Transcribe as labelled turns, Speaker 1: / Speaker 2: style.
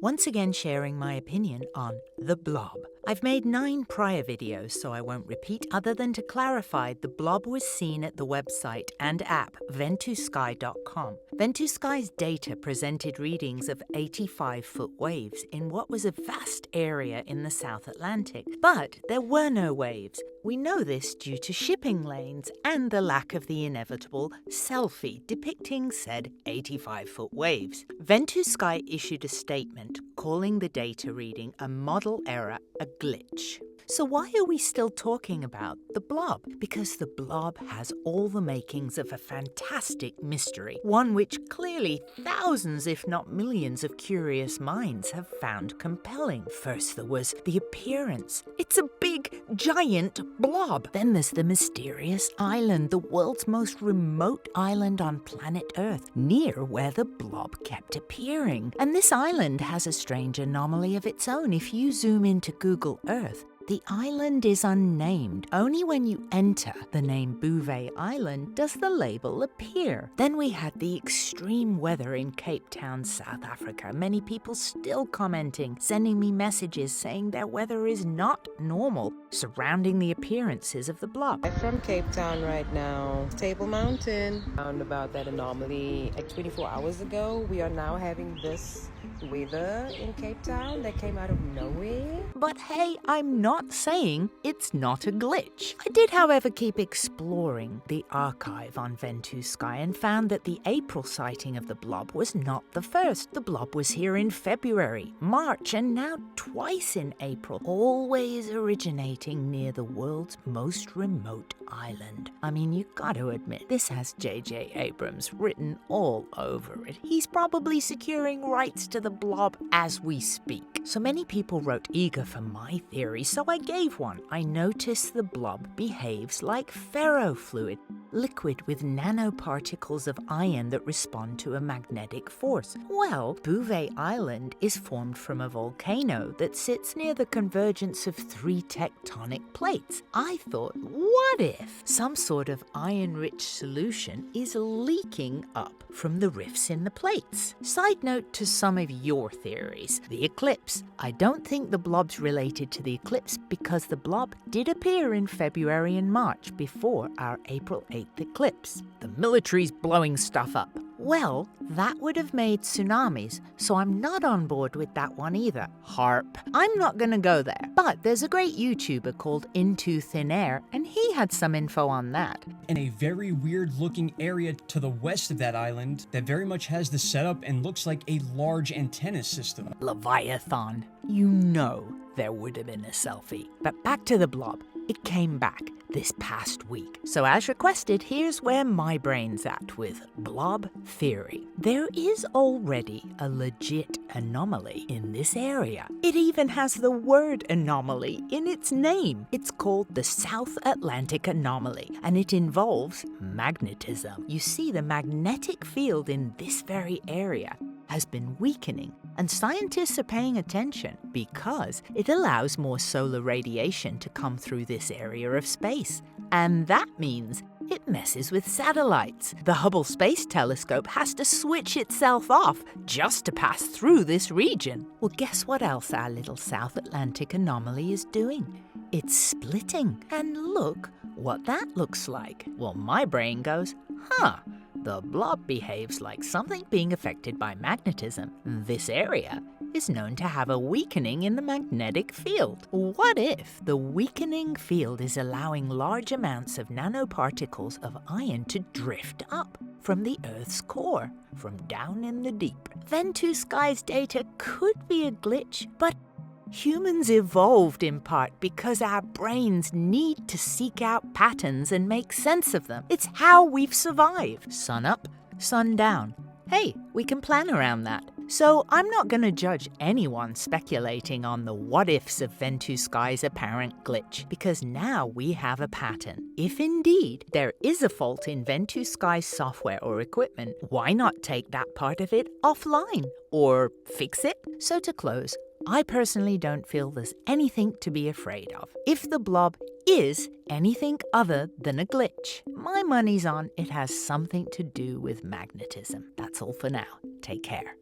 Speaker 1: once again sharing my opinion on the Blob. I've made 9 prior videos, so I won't repeat, other than to clarify the Blob was seen at the website and app ventusky.com. Ventusky's data presented readings of 85-foot waves in what was a vast area in the South Atlantic. But there were no waves. We know this due to shipping lanes and the lack of the inevitable selfie depicting said 85-foot waves. Ventusky issued a statement calling the data reading a model error, a glitch. So why are we still talking about the Blob? Because the Blob has all the makings of a fantastic mystery, one which clearly thousands if not millions of curious minds have found compelling. First there was the appearance. It's a big, giant blob. Then there's the mysterious island, the world's most remote island on planet Earth, near where the Blob kept appearing. And this island has a strange anomaly of its own. If you zoom into Google Earth, the island is unnamed. Only when you enter the name Bouvet Island does the label appear. Then we had the extreme weather in Cape Town, South Africa. Many people still commenting, sending me messages saying their weather is not normal surrounding the appearances of the Blob.
Speaker 2: I'm from Cape Town right now, Table Mountain. Found about that anomaly like 24 hours ago. We are now having this weather in Cape Town that came out of nowhere.
Speaker 1: But hey, I'm not saying it's not a glitch. I did, however, keep exploring the archive on Ventusky and found that the April sighting of the Blob was not the first. The Blob was here in February, March, and now twice in April, always originating near the world's most remote island. I mean, you gotta admit, this has J.J. Abrams written all over it. He's probably securing rights to the Blob as we speak. So many people wrote eager for my theory, so I gave one. I noticed the Blob behaves like ferrofluid, liquid with nanoparticles of iron that respond to a magnetic force. Well, Bouvet Island is formed from a volcano that sits near the convergence of 3 tectonic plates. I thought, what if some sort of iron-rich solution is leaking up from the rifts in the plates? Side note to some of your theories. The eclipse. I don't think the Blob's related to the eclipse because the Blob did appear in February and March before our April 8th eclipse. The military's blowing stuff up. Well, that would have made tsunamis, so I'm not on board with that one either. Harp. I'm not gonna go there, but there's a great YouTuber called Into Thin Air, and he had some info on that.
Speaker 3: In a very weird looking area to the west of that island that very much has the setup and looks like a large antenna system.
Speaker 1: Leviathan. You know there would have been a selfie. But back to the Blob. It came back this past week. So as requested, here's where my brain's at with Blob theory. There is already a legit anomaly in this area. It even has the word anomaly in its name. It's called the South Atlantic Anomaly, and it involves magnetism. You see, the magnetic field in this very area has been weakening, and scientists are paying attention because it allows more solar radiation to come through this area of space. And that means it messes with satellites. The Hubble Space Telescope has to switch itself off just to pass through this region. Well, guess what else our little South Atlantic anomaly is doing? It's splitting. And look what that looks like. Well, my brain goes, the Blob behaves like something being affected by magnetism. This area is known to have a weakening in the magnetic field. What if the weakening field is allowing large amounts of nanoparticles of iron to drift up from the Earth's core, from down in the deep? Ventusky's data could be a glitch, but humans evolved in part because our brains need to seek out patterns and make sense of them. It's how we've survived. Sun up, sun down. Hey, we can plan around that. So I'm not going to judge anyone speculating on the what-ifs of Ventusky's apparent glitch, because now we have a pattern. If indeed there is a fault in Ventusky's software or equipment, why not take that part of it offline or fix it? So to close, I personally don't feel there's anything to be afraid of. If the Blob is anything other than a glitch, my money's on it has something to do with magnetism. That's all for now. Take care.